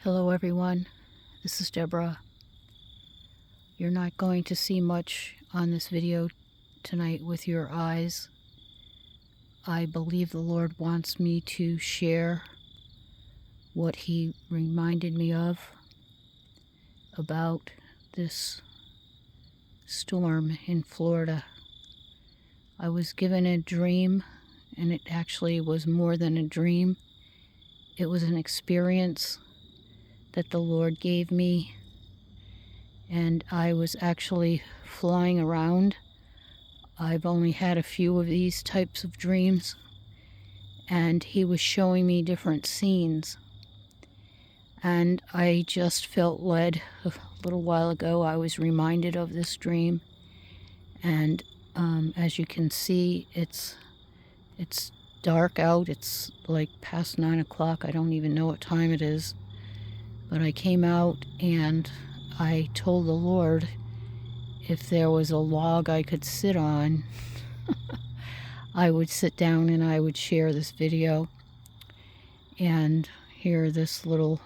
Hello everyone, this is Deborah. You're not going to see much on this video tonight with your eyes. I believe the Lord wants me to share what He reminded me of about this storm in Florida. I was given a dream, and it actually was more than a dream. It was an experience that the Lord gave me, and I was actually flying around. I've only had a few of these types of dreams, and He was showing me different scenes. And I just felt led a little while ago. I was reminded of this dream, and as you can see, it's dark out. It's like past 9 o'clock. I don't even know what time it is. But I came out and I told the Lord if there was a log I could sit on, I would sit down and I would share this video. And here this little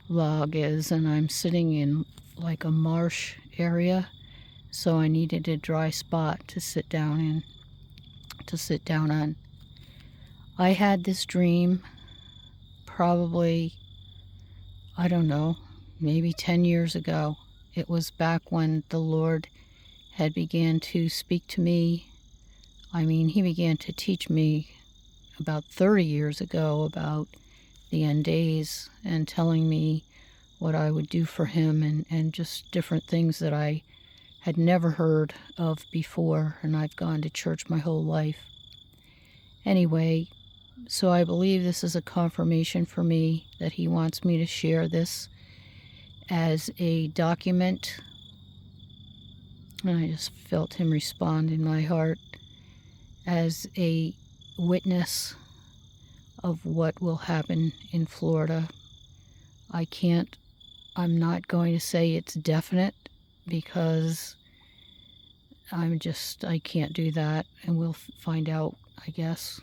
log is, and I'm sitting in like a marsh area, so I needed a dry spot to sit down on. I had this dream probably, I don't know, maybe 10 years ago. It was back when the Lord had began to speak to me. I mean, He began to teach me about 30 years ago about the end days and telling me what I would do for Him and just different things that I had never heard of before, and I've gone to church my whole life. Anyway, so I believe this is a confirmation for me that He wants me to share this as a document, and I just felt Him respond in my heart as a witness of what will happen in Florida. I'm not going to say it's definite because I can't do that, and we'll find out, I guess,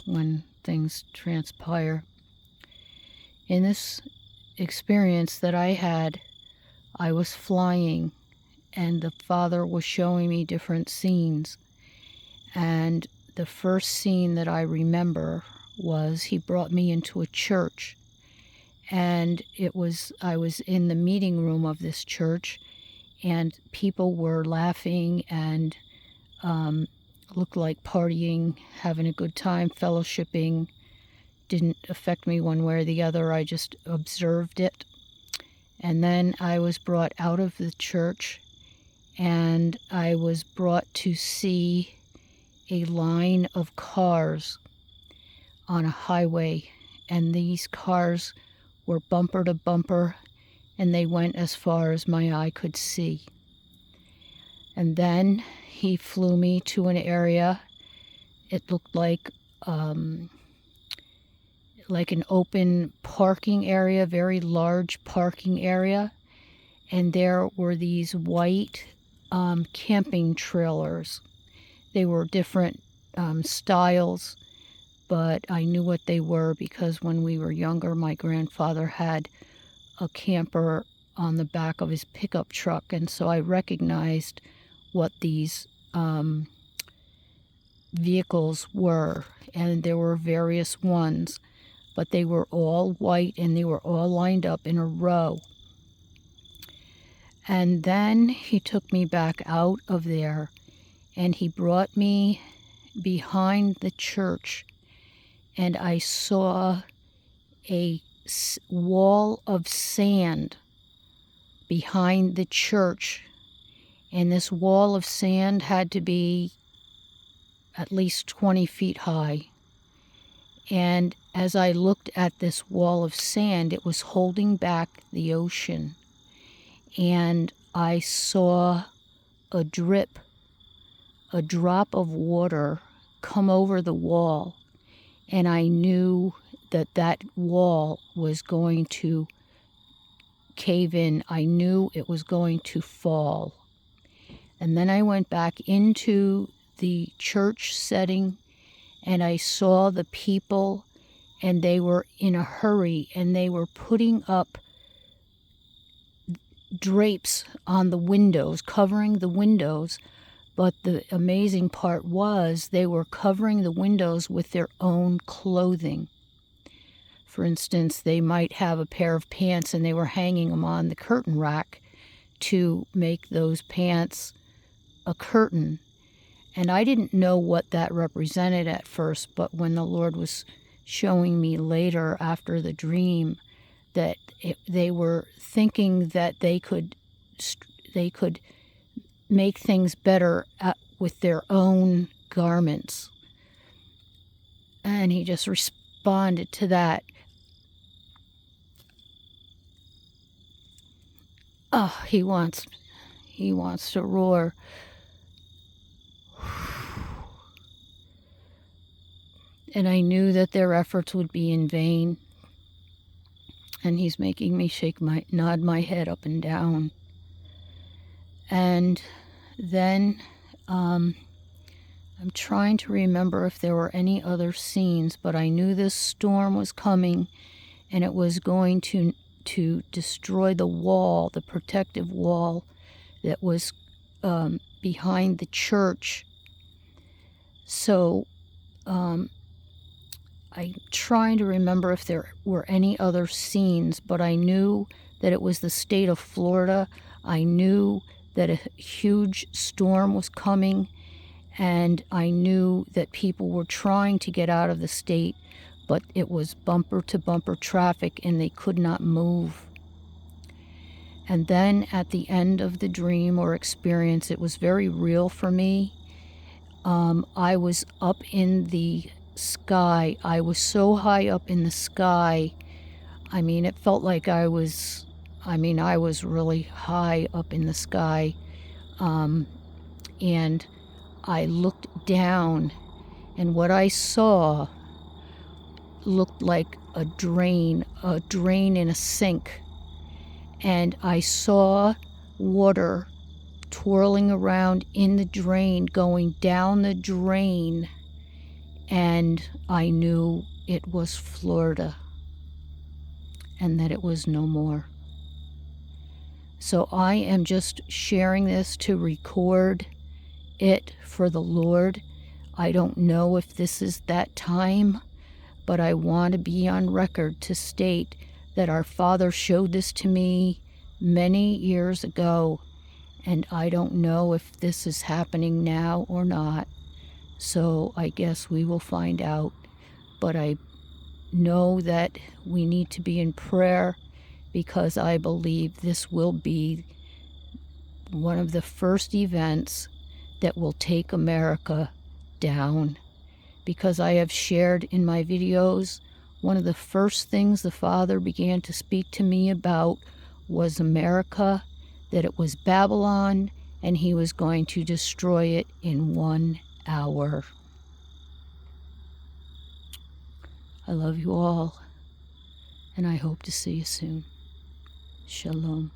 when things transpire. In this experience that I had, I was flying, and the Father was showing me different scenes. And the first scene that I remember was He brought me into a church, and I was in the meeting room of this church, and people were laughing and looked like partying, having a good time, fellowshipping. Didn't affect me one way or the other. I just observed it. And then I was brought out of the church, and I was brought to see a line of cars on a highway, and these cars were bumper to bumper, and they went as far as my eye could see. And then He flew me to an area. It looked like an open parking area, very large parking area, and there were these white camping trailers. They were different styles, but I knew what they were because when we were younger, my grandfather had a camper on the back of his pickup truck, and so I recognized what these vehicles were, and there were various ones, but they were all white and they were all lined up in a row. And then He took me back out of there, and He brought me behind the church, and I saw a wall of sand behind the church, and this wall of sand had to be at least 20 feet high. And as I looked at this wall of sand, it was holding back the ocean, and I saw a drop of water come over the wall, and I knew that wall was going to cave in. I knew it was going to fall. And then I went back into the church setting, and I saw the people, and they were in a hurry, and they were putting up drapes on the windows, covering the windows. But the amazing part was they were covering the windows with their own clothing. For instance, they might have a pair of pants and they were hanging them on the curtain rack to make those pants a curtain. And I didn't know what that represented at first, but when the Lord was showing me later after the dream that they were thinking that they could make things better with their own garments. And he just responded to that. Oh, he wants to roar. And I knew that their efforts would be in vain. And he's making me nod my head up and down. And then I'm trying to remember if there were any other scenes, but I knew this storm was coming, and it was going to destroy the wall, the protective wall that was behind the church. So I'm trying to remember if there were any other scenes, but I knew that it was the state of Florida. I knew that a huge storm was coming, and I knew that people were trying to get out of the state, but it was bumper-to-bumper traffic and they could not move. And then at the end of the dream or experience, it was very real for me. I was up in the sky. I was so high up in the sky. I mean, it felt like I was really high up in the sky. And I looked down, and what I saw looked like a drain in a sink. And I saw water twirling around in the drain, going down the drain, and I knew it was Florida and that it was no more. So I am just sharing this to record it for the Lord. I don't know if this is that time, but I want to be on record to state that our Father showed this to me many years ago, and I don't know if this is happening now or not. So I guess we will find out. But I know that we need to be in prayer, because I believe this will be one of the first events that will take America down. Because I have shared in my videos, one of the first things the Father began to speak to me about was America, that it was Babylon, and he was going to destroy it in 1 hour. I love you all, and I hope to see you soon. Shalom.